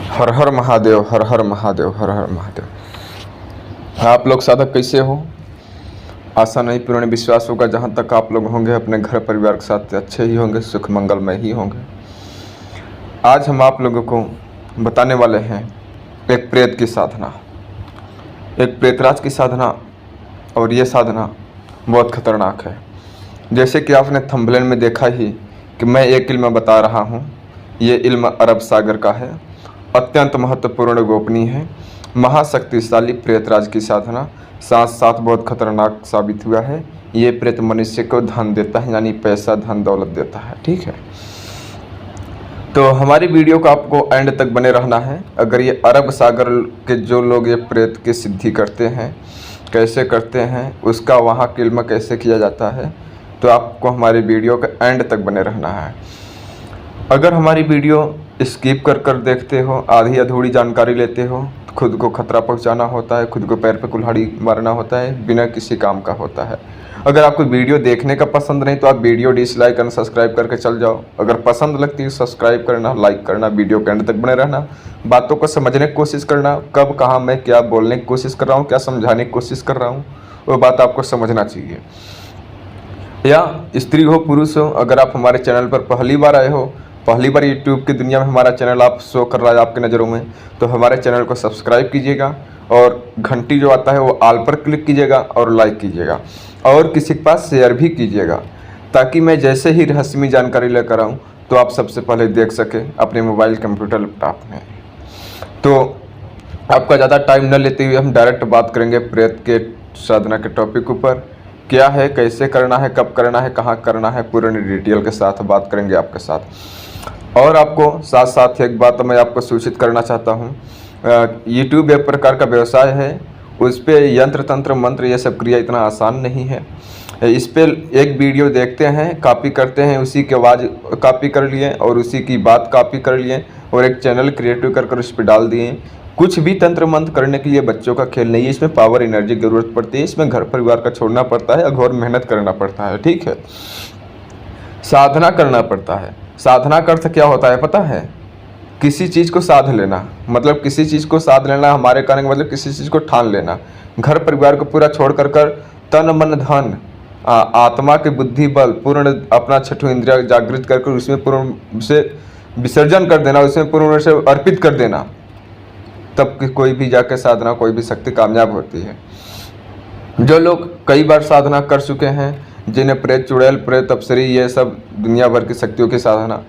हर हर महादेव, हर हर महादेव, हर हर महादेव। आप लोग साधक कैसे हो? आशा नहीं पूर्ण विश्वास होगा जहाँ तक आप लोग होंगे अपने घर परिवार के साथ अच्छे ही होंगे, सुख मंगलमय ही होंगे। आज हम आप लोगों को बताने वाले हैं एक प्रेत की साधना, एक प्रेतराज की साधना। और ये साधना बहुत खतरनाक है। जैसे कि आपने थंबनेल में देखा ही कि मैं एक इल्म बता रहा हूँ। ये इल्म अरब सागर का है, अत्यंत महत्वपूर्ण गोपनीय है, महाशक्तिशाली प्रेतराज की साधना, साथ साथ बहुत खतरनाक साबित हुआ है। ये प्रेत मनुष्य को धन देता है, यानी पैसा धन दौलत देता है। ठीक है, तो हमारी वीडियो को आपको एंड तक बने रहना है। अगर ये अरब सागर के जो लोग ये प्रेत की सिद्धि करते हैं, कैसे करते हैं, उसका वहाँ का इल्म कैसे किया जाता है, तो आपको हमारी वीडियो का एंड तक बने रहना है। अगर हमारी वीडियो स्किप कर कर देखते हो, आधी अधूरी जानकारी लेते हो, खुद को खतरा पहुंचाना होता है, खुद को पैर पे कुल्हाड़ी मारना होता है, बिना किसी काम का होता है। अगर आपको वीडियो देखने का पसंद नहीं तो आप वीडियो डिसलाइक करना, सब्सक्राइब करके चल जाओ। अगर पसंद लगती है सब्सक्राइब करना, लाइक करना, वीडियो के एंड तक बने रहना, बातों को समझने की कोशिश करना, कब कहाँ मैं क्या बोलने की कोशिश कर रहा हूँ, क्या समझाने की कोशिश कर रहा हूँ, वो बात आपको समझना चाहिए। या स्त्री हो पुरुष हो, अगर आप हमारे चैनल पर पहली बार आए हो, पहली बार यूट्यूब की दुनिया में हमारा चैनल आप शो कर रहा है आपकी नज़रों में, तो हमारे चैनल को सब्सक्राइब कीजिएगा और घंटी जो आता है वो आल पर क्लिक कीजिएगा और लाइक कीजिएगा और किसी के पास शेयर भी कीजिएगा, ताकि मैं जैसे ही रहस्यमय जानकारी लेकर आऊँ तो आप सबसे पहले देख सकें अपने मोबाइल, कंप्यूटर, लैपटॉप में। तो आपका ज़्यादा टाइम न लेते हुए हम डायरेक्ट बात करेंगे प्रेत के साधना के टॉपिक ऊपर। क्या है, कैसे करना है, कब करना है, कहाँ करना है, पूर्ण डिटेल के साथ बात करेंगे आपके साथ। और आपको साथ साथ एक बात मैं आपको सूचित करना चाहता हूँ, यूट्यूब एक प्रकार का व्यवसाय है, उस पर यंत्र तंत्र मंत्र ये सब क्रिया इतना आसान नहीं है। इस पर एक वीडियो देखते हैं, कॉपी करते हैं, उसी की आवाज़ कॉपी कर लिए और उसी की बात कॉपी कर लिए और एक चैनल क्रिएटिव कर कर उस पर डाल दिए। कुछ भी तंत्र मंत्र करने के लिए बच्चों का खेल नहीं है, इसमें पावर एनर्जी की जरूरत पड़ती है, इसमें घर परिवार का छोड़ना पड़ता है, घोर मेहनत करना पड़ता है। ठीक है, साधना करना पड़ता है। साधना का अर्थ क्या होता है पता है? किसी चीज़ को साध लेना, मतलब किसी चीज़ को साध लेना, हमारे कहने का मतलब किसी चीज़ को ठान लेना। घर परिवार को पूरा छोड़ कर तन मन धन आत्मा के बुद्धि बल पूर्ण अपना छठों इंद्रिया जागृत करके उसमें पूर्ण से विसर्जन कर देना, उसमें पूर्ण से अर्पित कर देना, तब कोई भी जाके साधना, कोई भी शक्ति कामयाब होती है। जो लोग कई बार साधना कर चुके हैं, जिन्हें प्रेत चुड़ैल, प्रेत अप्सरी, ये सब दुनिया भर की शक्तियों की साधना,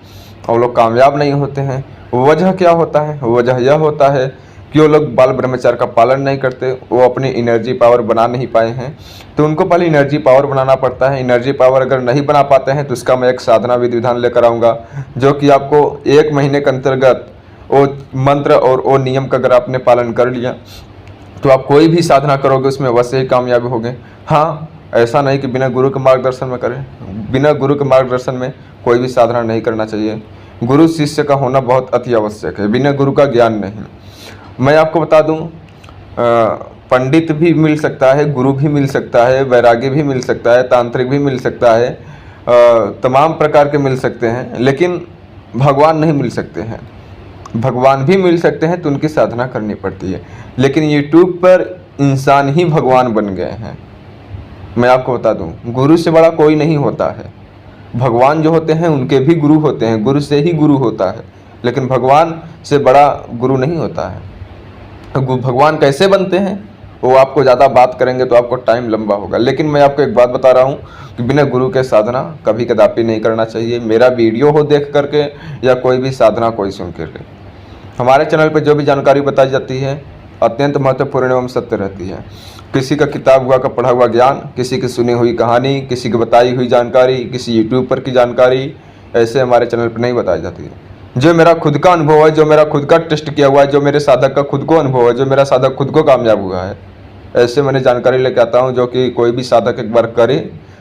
और लोग कामयाब नहीं होते हैं। वजह क्या होता है? वजह यह होता है कि वो लोग बाल ब्रह्मचार्य का पालन नहीं करते, वो अपनी एनर्जी पावर बना नहीं पाए हैं। तो उनको पहले एनर्जी पावर बनाना पड़ता है। एनर्जी पावर अगर नहीं बना पाते हैं तो इसका मैं एक साधना विधि विधान लेकर आऊँगा, जो कि आपको 1 महीने के अंतर्गत वो मंत्र और वो नियम का अगर आपने पालन कर लिया तो आप कोई भी साधना करोगे उसमें अवश्य ही कामयाब होगे। हाँ, ऐसा नहीं कि बिना गुरु के मार्गदर्शन में करें। बिना गुरु के मार्गदर्शन में कोई भी साधना नहीं करना चाहिए। गुरु शिष्य का होना बहुत अति आवश्यक है, बिना गुरु का ज्ञान नहीं। मैं आपको बता दूं, पंडित भी मिल सकता है, गुरु भी मिल सकता है, वैरागी भी मिल सकता है, तांत्रिक भी मिल सकता है, तमाम प्रकार के मिल सकते हैं, लेकिन भगवान नहीं मिल सकते हैं। भगवान भी मिल सकते हैं तो उनकी साधना करनी पड़ती है, लेकिन यूट्यूब पर इंसान ही भगवान बन गए हैं। मैं आपको बता दूं, गुरु से बड़ा कोई नहीं होता है। भगवान जो होते हैं उनके भी गुरु होते हैं, गुरु से ही गुरु होता है, लेकिन भगवान से बड़ा गुरु नहीं होता है। भगवान कैसे बनते हैं वो आपको ज़्यादा बात करेंगे तो आपको टाइम लंबा होगा, लेकिन मैं आपको एक बात बता रहा हूँ कि बिना गुरु के साधना कभी कदापि नहीं करना चाहिए। मेरा वीडियो हो देख करके या कोई भी साधना कोई सुन करके, हमारे चैनल पर जो भी जानकारी बताई जाती है अत्यंत महत्वपूर्ण एवं सत्य रहती है। किसी का किताब हुआ का पढ़ा हुआ ज्ञान, किसी की सुनी हुई कहानी, किसी की बताई हुई जानकारी, किसी यूट्यूब पर की जानकारी ऐसे हमारे चैनल पर नहीं बताई जाती है। जो मेरा खुद का अनुभव है, जो मेरा खुद का टेस्ट किया हुआ है, जो मेरे साधक का खुद को अनुभव है, जो मेरा साधक खुद को कामयाब हुआ है, ऐसे मैंने जानकारी लेके आता हूँ जो कि कोई भी साधक एक बार करे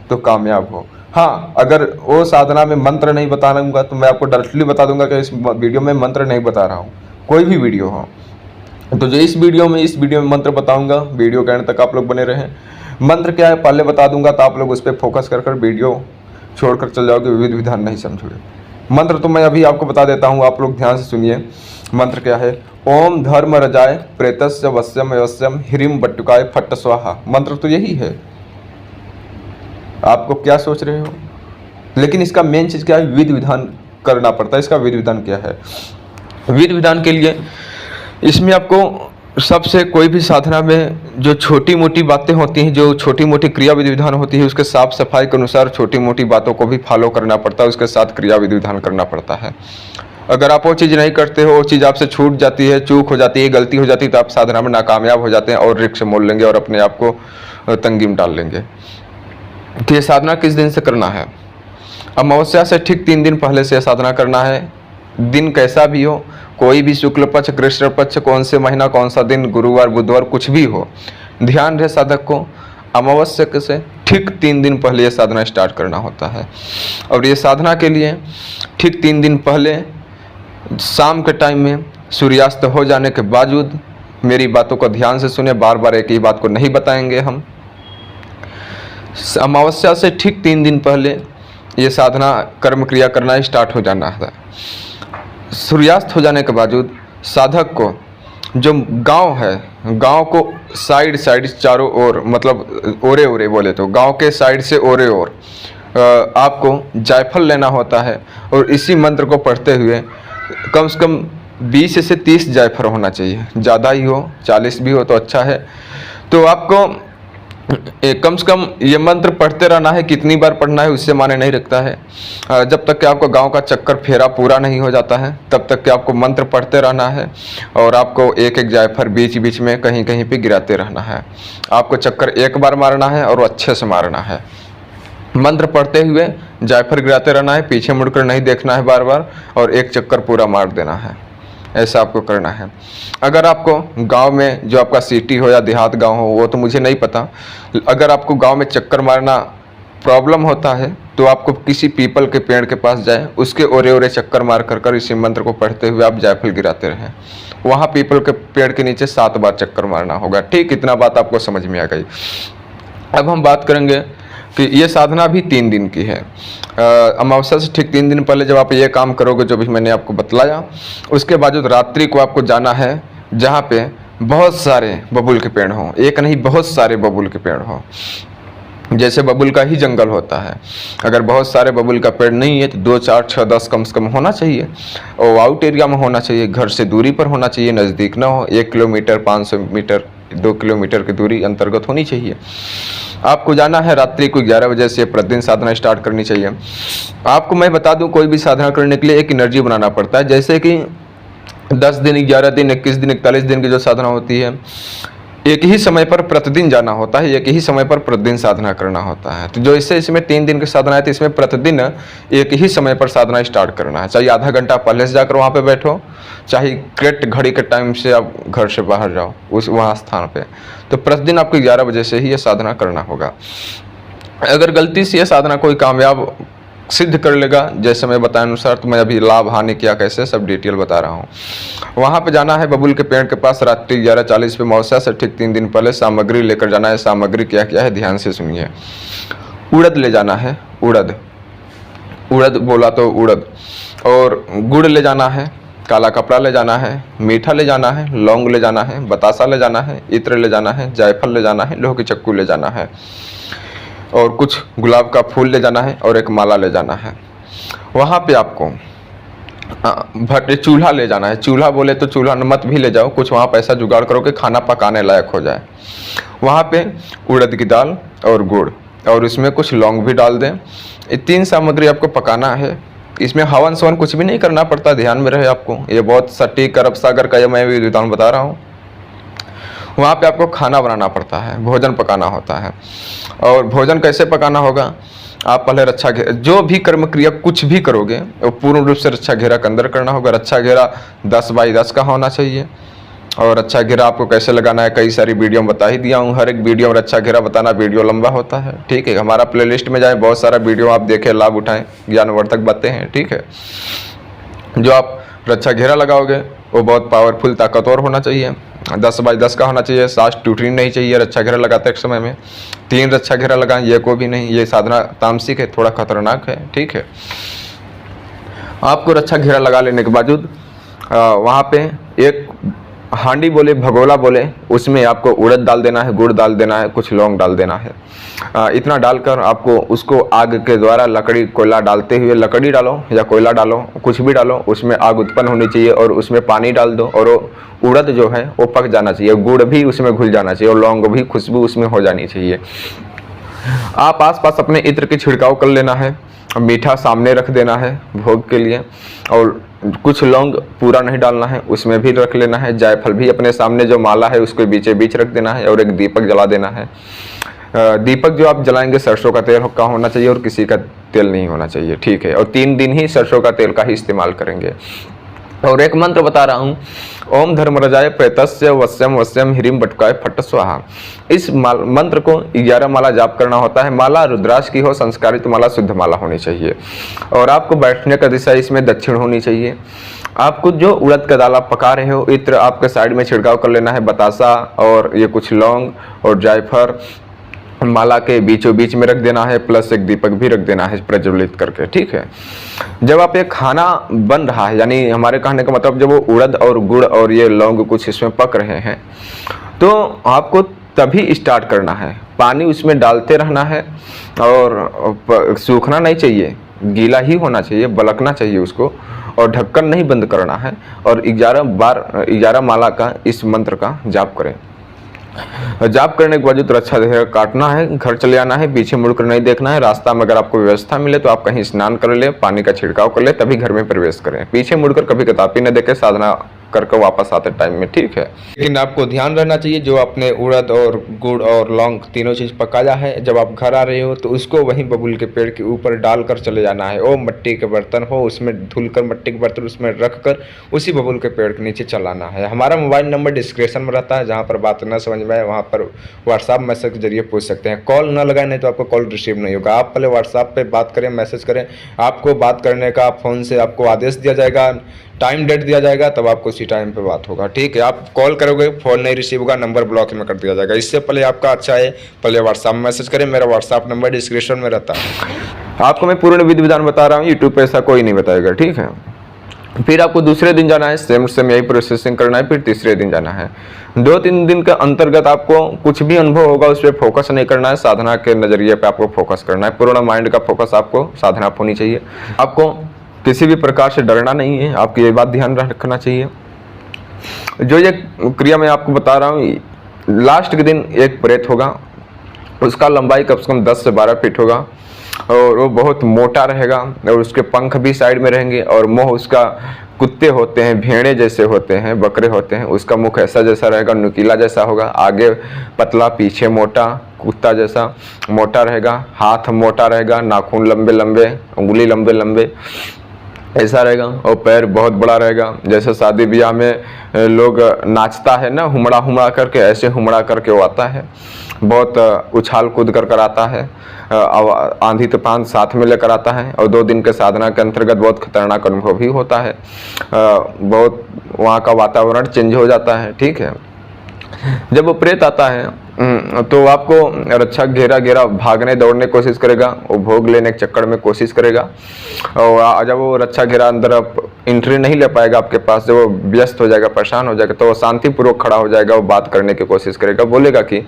तो कामयाब हो। हाँ, अगर वो साधना में मंत्र नहीं बताऊंगा तो मैं आपको डायरेक्टली बता दूंगा कि इस वीडियो में मंत्र नहीं बता रहा हूँ, कोई भी वीडियो हो। तो जो इस वीडियो में मंत्र बताऊंगा, वीडियो के एंड तक आप लोग बने रहें। मंत्र क्या है पहले बता दूंगा तो आप लोग उस पर फोकस कर वीडियो छोड़कर चल जाओगे, विविध विधान नहीं समझोगे। मंत्र तो मैं अभी आपको बता देता हूँ, आप लोग ध्यान से सुनिए। मंत्र क्या है? ओम धर्म रजाय प्रेतस्य वश्यम वश्यम ह्रीम बट्टुकाय फट्ट स्वाहा। मंत्र तो यही है। आपको क्या सोच रहे हो? लेकिन इसका मेन चीज़ क्या है? विधि विधान करना पड़ता है। इसका विधि विधान क्या है? विधि विधान के लिए इसमें आपको सबसे कोई भी साधना में जो छोटी मोटी बातें होती हैं, जो छोटी मोटी क्रिया विधि विधान होती है, उसके साफ सफाई के अनुसार छोटी मोटी बातों को भी फॉलो करना पड़ता है, उसके साथ क्रिया विधि विधान करना पड़ता है। अगर आप वो चीज़ नहीं करते हो, वो चीज़ आपसे छूट जाती है, चूक हो जाती है, गलती हो जाती है, तो आप साधना में नाकामयाब हो जाते हैं और रिक्स मोड़ लेंगे और अपने आप को तंगी में डाल लेंगे। तो ये साधना किस दिन से करना है? अमावस्या से ठीक 3 दिन पहले से साधना करना है। दिन कैसा भी हो, कोई भी शुक्ल पक्ष, कृष्ण पक्ष, कौन से महीना, कौन सा दिन, गुरुवार, बुधवार, कुछ भी हो, ध्यान रहे साधक को अमावस्या से ठीक 3 दिन पहले ये साधना स्टार्ट करना होता है। और ये साधना के लिए ठीक 3 दिन पहले शाम के टाइम में सूर्यास्त हो जाने के बावजूद, मेरी बातों को ध्यान से सुने, बार बार एक ही बात को नहीं बताएंगे हम। अमावस्या से ठीक 3 दिन पहले ये साधना कर्म क्रिया करना स्टार्ट हो जाना है। सूर्यास्त हो जाने के बावजूद साधक को जो गांव है, गांव को साइड चारों ओर, मतलब ओरे ओरे बोले तो गांव के साइड से ओरे ओर आपको जायफल लेना होता है। और इसी मंत्र को पढ़ते हुए कम से कम 20 से 30 जायफल होना चाहिए। ज़्यादा ही हो, 40 भी हो तो अच्छा है। तो आपको कम से कम ये मंत्र पढ़ते रहना है। कितनी बार पढ़ना है उससे माने नहीं रखता है। जब तक कि आपको गांव का चक्कर फेरा पूरा नहीं हो जाता है, तब तक कि आपको मंत्र पढ़ते रहना है और आपको एक एक जायफल बीच बीच में कहीं कहीं पे गिराते रहना है। आपको चक्कर एक बार मारना है और अच्छे से मारना है। मंत्र पढ़ते हुए जायफल गिराते रहना है, पीछे मुड़कर नहीं देखना है बार बार, और एक चक्कर पूरा मार देना है। ऐसा आपको करना है। अगर आपको गांव में, जो आपका सिटी हो या देहात गांव हो, वो तो मुझे नहीं पता, अगर आपको गांव में चक्कर मारना प्रॉब्लम होता है तो आपको किसी पीपल के पेड़ के पास जाए, उसके ओरे ओरे चक्कर मार कर इसी मंत्र को पढ़ते हुए आप जायफल गिराते रहें। वहाँ पीपल के पेड़ के नीचे 7 बार चक्कर मारना होगा। ठीक, इतना बात आपको समझ में आ गई। अब हम बात करेंगे कि ये साधना भी 3 दिन की है। अमावस्या से ठीक 3 दिन पहले जब आप ये काम करोगे, जो भी मैंने आपको बतलाया, उसके बाद रात्रि को आपको जाना है जहाँ पे बहुत सारे बबूल के पेड़ हों। एक नहीं, बहुत सारे बबूल के पेड़ हों। जैसे बबूल का ही जंगल होता है, अगर बहुत सारे बबूल का पेड़ नहीं है तो 2, 4, 6, 10 कम से कम होना चाहिए। और आउट एरिया में होना चाहिए, घर से दूरी पर होना चाहिए, नज़दीक ना हो। 1 किलोमीटर, 500 मीटर, 2 किलोमीटर की दूरी अंतर्गत होनी चाहिए। आपको जाना है रात्रि को 11 बजे से प्रतिदिन साधना स्टार्ट करनी चाहिए। आपको मैं बता दूं, कोई भी साधना करने के लिए एक एनर्जी बनाना पड़ता है। जैसे कि 10 दिन, 11 दिन, 21 दिन, 41 दिन की जो साधना होती है, एक ही समय पर प्रतिदिन जाना होता है, एक ही समय पर प्रतिदिन साधना करना होता है। तो जो इसमें 3 दिन की साधना है, तो इसमें प्रतिदिन एक ही समय पर साधना स्टार्ट करना है। चाहे आधा घंटा पहले से जाकर वहाँ पे बैठो, चाहे करेक्ट घड़ी के टाइम से आप घर से बाहर जाओ वहाँ स्थान पे, तो प्रतिदिन आपको 11 बजे से ही ये साधना करना होगा। अगर गलती से ये साधना कोई कामयाब सिद्ध कर लेगा, जैसे मैं बताया अनुसार, तो मैं अभी लाभ हानि क्या कैसे सब डिटेल बता रहा हूँ। वहाँ पे जाना है बबूल के पेड़ के पास रात्रि 11:40 पे, अमावस्या से ठीक 3 दिन पहले सामग्री लेकर जाना है। सामग्री क्या क्या है ध्यान से सुनिए। उड़द ले जाना है, उड़द बोला तो उड़द, और गुड़ ले जाना है, काला कपड़ा ले जाना है, मीठा ले जाना है, लौंग ले जाना है, बतासा ले जाना है, इत्र ले जाना है, जायफल ले जाना है, लोहे की चक्कू ले जाना है, और कुछ गुलाब का फूल ले जाना है, और एक माला ले जाना है। वहाँ पे आपको चूल्हा ले जाना है। चूल्हा बोले तो चूल्हा मत भी ले जाओ, कुछ वहाँ पैसा जुगाड़ करो कि खाना पकाने लायक हो जाए। वहाँ पे उड़द की दाल और गुड़, और इसमें कुछ लौंग भी डाल दें। ये 3 सामग्री आपको पकाना है। इसमें हवन सवन कुछ भी नहीं करना पड़ता, ध्यान में रहे आपको। ये बहुत सटीक अरब सागर का ये मैं भी विधान बता रहा हूँ। वहाँ पे आपको खाना बनाना पड़ता है, भोजन पकाना होता है। और भोजन कैसे पकाना होगा? आप पहले रक्षा घेरा, जो भी कर्म क्रिया कुछ भी करोगे वो पूर्ण रूप से रक्षा घेरा के अंदर करना होगा। रक्षा घेरा 10 बाई 10 का होना चाहिए। और रक्षा घेरा आपको कैसे लगाना है कई सारी वीडियो में बता ही दिया हूँ। हर एक वीडियो में रक्षा घेरा बताना, वीडियो लंबा होता है, ठीक है। हमारा प्लेलिस्ट में जाए, बहुत सारा वीडियो आप देखें, लाभ उठाएं, ज्ञानवर्धक बातें हैं, ठीक है। जो आप रक्षा घेरा लगाओगे वो बहुत पावरफुल, ताकतवर होना चाहिए। 10 बाई 10 का होना चाहिए। सांस टूटनी नहीं चाहिए रक्षा घेरा लगाते एक समय में। 3 रक्षा घेरा लगाएं, ये को भी नहीं। ये साधना तामसिक है, थोड़ा खतरनाक है, ठीक है। आपको रक्षा घेरा लगा लेने के बावजूद वहाँ पे एक हांडी बोले, भगोला बोले, उसमें आपको उड़द डाल देना है, गुड़ डाल देना है, कुछ लौंग डाल देना है। इतना डालकर आपको उसको आग के द्वारा लकड़ी कोयला डालते हुए, लकड़ी डालो या कोयला डालो, कुछ भी डालो, उसमें आग उत्पन्न होनी चाहिए और उसमें पानी डाल दो और वो उड़द जो है वो पक जाना चाहिए, गुड़ भी उसमें घुल जाना चाहिए और लौंग भी खुशबू उसमें हो जानी चाहिए। आप आसपास अपने इत्र की छिड़काव कर लेना है, मीठा सामने रख देना है भोग के लिए, और कुछ लौंग पूरा नहीं डालना है, उसमें भी रख लेना है। जायफल भी अपने सामने जो माला है उसके बीचे बीच रख देना है और एक दीपक जला देना है। दीपक जो आप जलाएंगे सरसों का तेल का होना चाहिए और किसी का तेल नहीं होना चाहिए, ठीक है। और 3 दिन ही सरसों का तेल का ही इस्तेमाल करेंगे। और एक मंत्र बता रहा हूँ, ओम धर्मराजाय प्रेतस्य वस्यम वस्यम ह्रीम बटुकाय फट स्वाहा। इस मंत्र को 11 माला जाप करना होता है। माला रुद्राक्ष की हो, संस्कारित माला, शुद्ध माला होनी चाहिए। और आपको बैठने का दिशा इसमें दक्षिण होनी चाहिए। आपको जो उड़द का दाल आप पका रहे हो, इत्र आपके साइड में छिड़काव कर लेना है, बतासा और ये कुछ लौंग और जायफल माला के बीचों बीच में रख देना है, प्लस एक दीपक भी रख देना है प्रज्वलित करके, ठीक है। जब आप ये खाना बन रहा है, यानी हमारे कहने का मतलब जब वो उड़द और गुड़ और ये लौंग कुछ इसमें पक रहे हैं, तो आपको तभी स्टार्ट करना है। पानी उसमें डालते रहना है और सूखना नहीं चाहिए, गीला ही होना चाहिए, बलकना चाहिए उसको, और ढक्कन नहीं बंद करना है। और 11 माला का इस मंत्र का जाप करें। जाप करने के बाद जो रक्षा देह काटना है, घर चले आना है, पीछे मुड़कर नहीं देखना है। रास्ता में अगर आपको व्यवस्था मिले तो आप कहीं स्नान कर ले, पानी का छिड़काव कर ले, तभी घर में प्रवेश करें। पीछे मुड़कर कभी कदापि न देखे साधना करके वापस आते टाइम में, ठीक है। लेकिन आपको ध्यान रहना चाहिए, जो आपने उड़द और गुड़ और लौंग तीनों चीज पकाया है, जब आप घर आ रहे हो तो उसको वहीं बबूल के पेड़ के ऊपर डालकर चले जाना है। वो मिट्टी के बर्तन हो, उसमें धुलकर मिट्टी के बर्तन उसमें रखकर उसी बबूल के पेड़ के नीचे चलाना है। हमारा मोबाइल नंबर डिस्क्रिप्शन में रहता है, जहाँ पर बात न समझ में आए वहाँ पर व्हाट्सएप मैसेज के जरिए पूछ सकते हैं। कॉल न लगाए, नहीं तो आपको कॉल रिसीव नहीं होगा। आप पहले व्हाट्सएप पे बात करें, मैसेज करें, आपको बात करने का फोन से आपको आदेश दिया जाएगा, टाइम डेट दिया जाएगा, तब आपको उसी टाइम पे बात होगा, ठीक है। आप कॉल करोगे, फोन नहीं रिसीव होगा, नंबर ब्लॉक में कर दिया जाएगा। इससे पहले आपका अच्छा है, पहले व्हाट्सएप मैसेज करें, मेरा व्हाट्सएप नंबर डिस्क्रिप्शन में रहता है। आपको मैं पूर्ण विधि विधान बता रहा हूँ, यूट्यूब पे ऐसा कोई नहीं बताएगा, ठीक है। फिर आपको दूसरे दिन जाना है, सेम यही प्रोसेसिंग करना है। फिर तीसरे दिन जाना है। 2-3 दिन के अंतर्गत आपको कुछ भी अनुभव होगा उस पर फोकस नहीं करना है, साधना के नजरिए पे आपको फोकस करना है। पूर्ण माइंड का फोकस आपको साधना होनी चाहिए। आपको किसी भी प्रकार से डरना नहीं है, आपकी ये बात ध्यान रखना चाहिए। जो ये क्रिया मैं आपको बता रहा हूँ, लास्ट के दिन एक प्रेत होगा, उसका लंबाई कम से कम 10 से 12 फीट होगा और वो बहुत मोटा रहेगा और उसके पंख भी साइड में रहेंगे और मुँह उसका कुत्ते होते हैं, भेड़े जैसे होते हैं, बकरे होते हैं, उसका मुख ऐसा जैसा रहेगा, नुकीला जैसा होगा, आगे पतला, पीछे मोटा, कुत्ता जैसा मोटा रहेगा, हाथ मोटा रहेगा, नाखून लंबे लंबे, उंगली लंबे लंबे ऐसा रहेगा, और पैर बहुत बड़ा रहेगा। जैसे शादी ब्याह में लोग नाचता है ना, हुमड़ा हुमड़ा करके, ऐसे हुमड़ा करके वो आता है, बहुत उछाल कूद कर आता है, आंधी तूफान साथ में लेकर आता है। और 2 दिन के साधना के अंतर्गत बहुत खतरनाक अनुभव भी होता है, बहुत वहाँ का वातावरण चेंज हो जाता है, ठीक है। जब वो प्रेत आता है तो आपको रक्षा घेरा भागने दौड़ने की कोशिश करेगा, वो भोग लेने के चक्कर में कोशिश करेगा, और जब वो रक्षा घेरा अंदर आप एंट्री नहीं ले पाएगा आपके पास, जब वो व्यस्त हो जाएगा, परेशान हो जाएगा, तो वो शांतिपूर्वक खड़ा हो जाएगा, वो बात करने की कोशिश करेगा, बोलेगा कि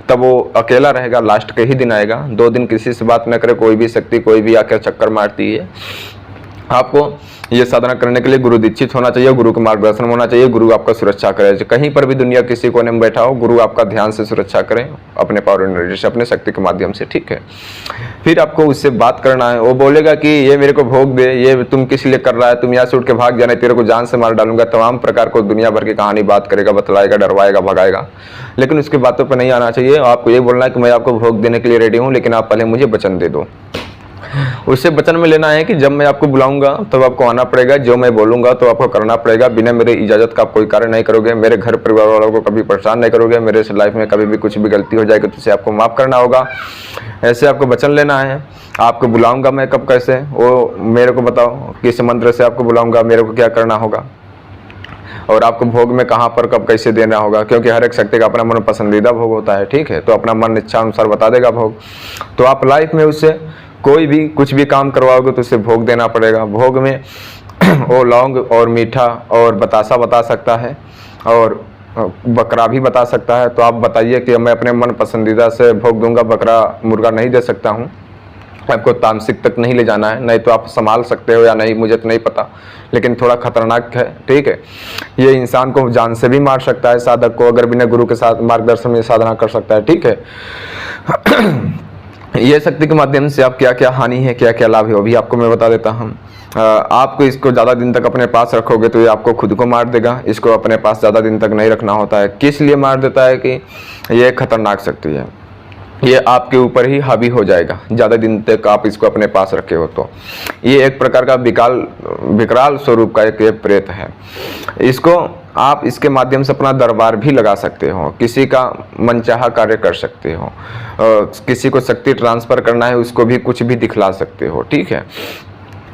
तब वो अकेला रहेगा। लास्ट के ही दिन आएगा, 2 दिन किसी से बात न करे, कोई भी शक्ति कोई भी आकर चक्कर मारती है। आपको ये साधना करने के लिए गुरु दीक्षित होना चाहिए, गुरु का मार्गदर्शन होना चाहिए, गुरु आपका सुरक्षा करे। कहीं पर भी दुनिया किसी कोने में बैठा हो, गुरु आपका ध्यान से सुरक्षा करें अपने पावर एनर्जी से, अपने शक्ति के माध्यम से, ठीक है। फिर आपको उससे बात करना है। वो बोलेगा कि ये मेरे को भोग दे, ये तुम किस लिए कर रहा है, तुम यहाँ से उठ के भाग जाना, तेरे को जान से मार डालूंगा, तमाम प्रकार को दुनिया भर की कहानी बात करेगा, बतलाएगा, डरवाएगा, भगाएगा। लेकिन उसकी बातों पर नहीं आना चाहिए। आपको ये बोलना है कि मैं आपको भोग देने के लिए रेडी हूँ, लेकिन आप पहले मुझे वचन दे दो। उससे वचन में लेना है कि जब मैं आपको बुलाऊंगा तब आपको आना पड़ेगा, जो मैं बोलूंगा तो आपको करना पड़ेगा, बिना मेरे इजाजत का आप कोई कार्य नहीं करोगे, मेरे घर परिवार वालों को कभी परेशान नहीं करोगे, मेरे लाइफ में कभी भी कुछ भी गलती हो जाएगी तो उसे आपको माफ करना होगा। ऐसे आपको वचन लेना है। आपको बुलाऊंगा मैं कब, कैसे, वो मेरे को बताओ, किस मंत्र से आपको बुलाऊंगा, मेरे को क्या करना होगा, और आपको भोग में कहाँ पर कब कैसे देना होगा, क्योंकि हर एक शक्ति का अपना मन पसंदीदा भोग होता है, ठीक है। तो अपना मन इच्छा अनुसार बता देगा भोग। तो आप लाइफ में उससे कोई भी कुछ भी काम करवाओगे तो उसे भोग देना पड़ेगा। भोग में वो लौंग और मीठा और बतासा बता सकता है और बकरा भी बता सकता है। तो आप बताइए कि मैं अपने मन पसंदीदा से भोग दूंगा, बकरा मुर्गा नहीं दे सकता हूँ। आपको तामसिक तक नहीं ले जाना है, नहीं तो आप संभाल सकते हो या नहीं मुझे तो नहीं पता, लेकिन थोड़ा खतरनाक है, ठीक है। ये इंसान को जान से भी मार सकता है, साधक को अगर बिना गुरु के साथ मार्गदर्शन में साधना कर सकता है, ठीक है। ये शक्ति के माध्यम से आप क्या क्या हानि है, क्या क्या लाभ है, वो भी आपको मैं बता देता हूँ। आपको इसको ज़्यादा दिन तक अपने पास रखोगे तो ये आपको खुद को मार देगा। इसको अपने पास ज़्यादा दिन तक नहीं रखना होता है। किस लिए मार देता है कि ये खतरनाक शक्ति है, ये आपके ऊपर ही हावी हो जाएगा ज़्यादा दिन तक आप इसको अपने पास रखे हो तो। ये एक प्रकार का विकराल स्वरूप का एक प्रेत है। इसको आप इसके माध्यम से अपना दरबार भी लगा सकते हो, किसी का मनचाहा कार्य कर सकते हो, किसी को शक्ति ट्रांसफ़र करना है उसको भी कुछ भी दिखला सकते हो, ठीक है।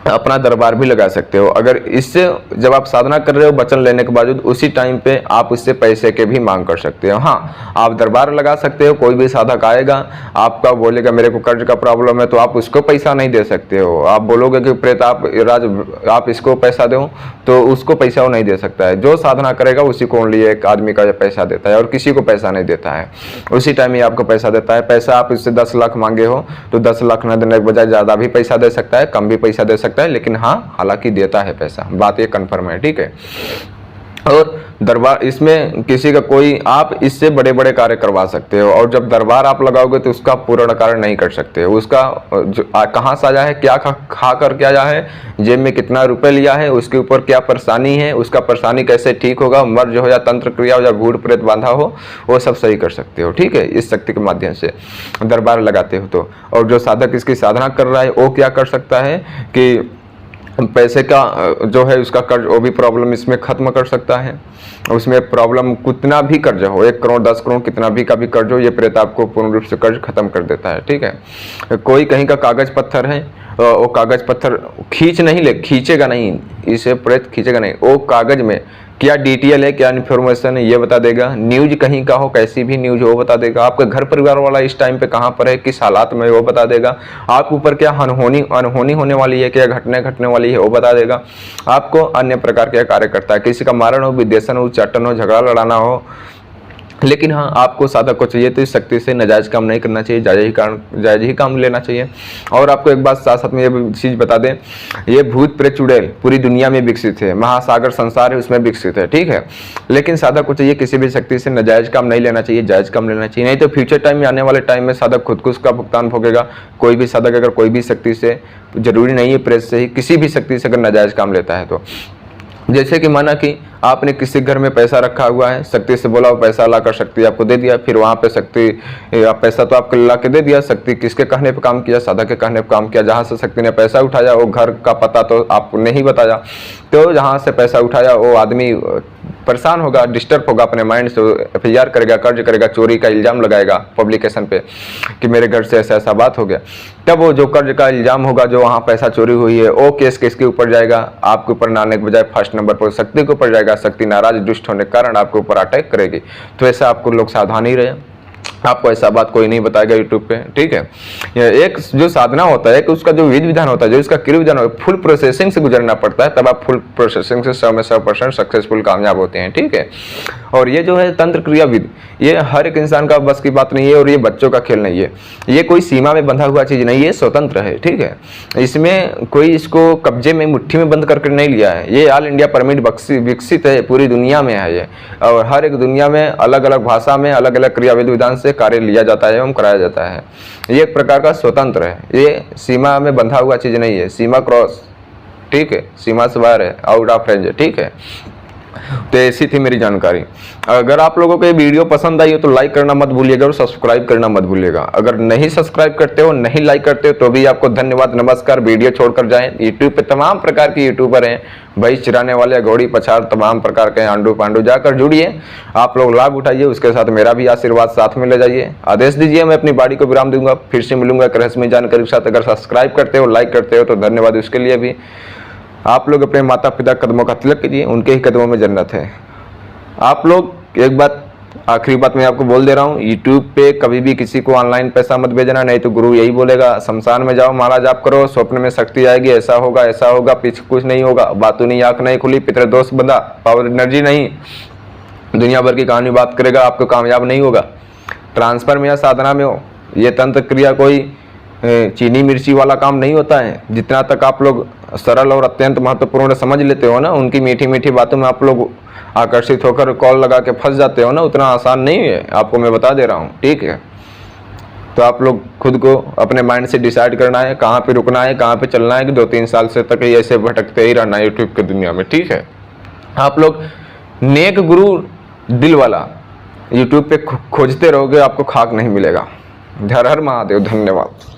अपना दरबार भी लगा सकते हो। अगर इससे जब आप साधना कर रहे हो वचन लेने के बावजूद उसी टाइम पे आप उससे पैसे के भी मांग कर सकते हो। हाँ, आप दरबार लगा सकते हो, कोई भी साधक आएगा आपका बोलेगा मेरे को कर्ज का प्रॉब्लम है, तो आप उसको पैसा नहीं दे सकते हो। आप बोलोगे कि प्रेत आप इसको पैसा दो, तो उसको पैसा वो नहीं दे सकता है। जो साधना करेगा उसी को ओनली एक आदमी का पैसा देता है और किसी को पैसा नहीं देता है। उसी टाइम ही आपको पैसा देता है। पैसा आप इससे 10 लाख मांगे हो तो 10 लाख न देने के बजाय ज़्यादा भी पैसा दे सकता है, कम भी पैसा दे सकता है, लेकिन हाँ हालांकि देता है पैसा, बात ये कन्फर्म है, ठीक है। और दरबार इसमें किसी का कोई आप इससे बड़े बड़े कार्य करवा सकते हो। और जब दरबार आप लगाओगे तो उसका पूर्ण कार्य नहीं कर सकते हो। उसका कहाँ से आया है, क्या खा कर क्या आया है, जेब में कितना रुपए लिया है, उसके ऊपर क्या परेशानी है, उसका परेशानी कैसे ठीक होगा, मर्ज हो या तंत्र क्रिया हो या भूत प्रेत बांधा हो, वो सब सही कर सकते हो, ठीक है, इस शक्ति के माध्यम से दरबार लगाते हो तो। और जो साधक इसकी साधना कर रहा है वो क्या कर सकता है कि पैसे का जो है उसका कर्ज, वो भी प्रॉब्लम इसमें खत्म कर सकता है। उसमें प्रॉब्लम कितना भी कर्ज हो, 1 करोड़ 10 करोड़ कितना भी का भी कर्ज हो, ये प्रेत आपको पूर्ण रूप से कर्ज खत्म कर देता है, ठीक है। कोई कहीं का कागज पत्थर है, वो कागज पत्थर खींचेगा नहीं, इसे प्रेत खींचेगा नहीं। वो कागज में क्या डिटेल है, क्या इन्फॉर्मेशन है, ये बता देगा। न्यूज कहीं का हो, कैसी भी न्यूज हो वो बता देगा। आपके घर परिवार वाला इस टाइम पे कहाँ पर है, किस हालात में वो बता देगा। आपके ऊपर क्या अनहोनी होने वाली है, क्या घटने वाली है वो बता देगा। आपको अन्य प्रकार के कार्य करता है, किसी का मारण हो, विदेशन हो, उच्चाटन हो, झगड़ा लड़ाना हो। लेकिन हाँ, आपको साधक को चाहिए तो इस शक्ति से नाजायज काम नहीं करना चाहिए, जायज ही काम लेना चाहिए। और आपको एक बात साथ साथ में ये चीज़ बता दें, ये भूत प्रेत चुड़ैल पूरी दुनिया में विकसित है, महासागर संसार है उसमें विकसित है, ठीक है। लेकिन साधक को चाहिए किसी भी शक्ति से नाजायज काम नहीं लेना चाहिए, जायज काम लेना चाहिए। नहीं तो फ्यूचर टाइम में, आने वाले टाइम में साधक खुद को उसका भुगतान भोगेगा। कोई भी साधक अगर कोई भी शक्ति से, जरूरी नहीं है प्रेत से ही, किसी भी शक्ति से अगर नाजायज काम लेता है तो, जैसे कि माना कि आपने किसी घर में पैसा रखा हुआ है, शक्ति से बोला वो पैसा ला कर शक्ति आपको दे दिया, फिर वहाँ पे शक्ति पैसा तो आपको ला के दे दिया, शक्ति किसके कहने पे काम किया, साधक के कहने पे काम किया। जहाँ से शक्ति ने पैसा उठाया वो घर का पता तो आपको नहीं बताया, तो जहाँ से पैसा उठाया वो आदमी परेशान होगा, डिस्टर्ब होगा अपने माइंड से, FIR करेगा, कर्ज करेगा, चोरी का इल्ज़ाम लगाएगा पब्लिकेशन पे कि मेरे घर से ऐसा ऐसा बात हो गया। तब वो जो कर्ज का इल्ज़ाम होगा, जो वहाँ पैसा चोरी हुई है, वो केस किसके ऊपर जाएगा, आपके ऊपर ना आने के बजाय फर्स्ट नंबर पर शक्ति के ऊपर जाएगा। शक्ति नाराज दुष्ट होने के कारण आपके ऊपर अटैक करेगी। तो ऐसा आपको लोग सावधान ही रहे, आपको ऐसा बात कोई नहीं बताएगा यूट्यूब पे, ठीक है। एक जो साधना होता है कि उसका जो विधि विधान होता है, जो इसका क्रिया विधान होता है, फुल प्रोसेसिंग से गुजरना पड़ता है, तब आप फुल प्रोसेसिंग से 100% सक्सेसफुल कामयाब होते हैं, ठीक है। और ये जो है तंत्र क्रिया विधि, ये हर एक इंसान का बस की बात नहीं है और ये बच्चों का खेल नहीं है। ये कोई सीमा में बंधा हुआ चीज़ नहीं है, स्वतंत्र है, ठीक है। इसमें कोई इसको कब्जे में मुट्ठी में बंद करके नहीं लिया है। ये ऑल इंडिया परमिट विकसित है, पूरी दुनिया में है ये, और हर एक दुनिया में अलग अलग भाषा में अलग अलग क्रिया विधि विधान से कार्य लिया जाता है एवं कराया जाता है। ये एक प्रकार का स्वतंत्र है, ये सीमा में बंधा हुआ चीज़ नहीं है। सीमा क्रॉस, ठीक है, सीमा से बाहर है, आउट ऑफ रेंज है, ठीक है। तो ऐसी थी मेरी जानकारी। अगर आप लोगों को ये वीडियो पसंद आई हो तो लाइक करना मत भूलिएगा और सब्सक्राइब करना मत भूलिएगा। अगर नहीं सब्सक्राइब करते हो, नहीं लाइक करते हो, तो भी आपको धन्यवाद, नमस्कार। वीडियो छोड़कर जाएं। यूट्यूब पे तमाम प्रकार के यूट्यूबर हैं, भैंस चराने वाले, घोड़ी पछाड़, तमाम प्रकार के आंडू पांडू, जाकर जुड़िए, आप लोग लाभ उठाइए, उसके साथ मेरा भी आशीर्वाद साथ में ले जाइए। आदेश दीजिए, मैं अपनी बाड़ी को विराम दूंगा, फिर से मिलूंगा एक रहस्यमय जानकारी के साथ। अगर सब्सक्राइब करते हो, लाइक करते हो तो धन्यवाद उसके लिए भी। आप लोग अपने माता पिता कदमों का तिलक कीजिए, उनके ही कदमों में जन्नत है। आप लोग एक बात आखिरी बात मैं आपको बोल दे रहा हूँ, यूट्यूब पे कभी भी किसी को ऑनलाइन पैसा मत भेजना, नहीं तो गुरु यही बोलेगा शमशान में जाओ माला जाप करो, स्वप्न में शक्ति आएगी, ऐसा होगा, पीछे कुछ नहीं होगा, बातों नहीं, आंख नहीं खुली, पितर दोष बंधा, पावर एनर्जी नहीं, दुनिया भर की कहानी बात करेगा, आपको कामयाब नहीं होगा। ट्रांसफर में या साधना में हो, ये तंत्र क्रिया कोई चीनी मिर्ची वाला काम नहीं होता है। जितना तक आप लोग सरल और अत्यंत महत्वपूर्ण समझ लेते हो ना, उनकी मीठी मीठी बातों में आप लोग आकर्षित होकर कॉल लगा के फंस जाते हो ना, उतना आसान नहीं है, आपको मैं बता दे रहा हूँ, ठीक है। तो आप लोग खुद को अपने माइंड से डिसाइड करना है कहाँ पे रुकना है, कहाँ पे चलना है, कि 2-3 साल से तक ही ऐसे भटकते ही रहना है यूट्यूब की दुनिया में, ठीक है। आप लोग नेक गुरु दिल वाला यूट्यूब पे खोजते रहोगे, आपको खाक नहीं मिलेगा। हर हर महादेव, धन्यवाद।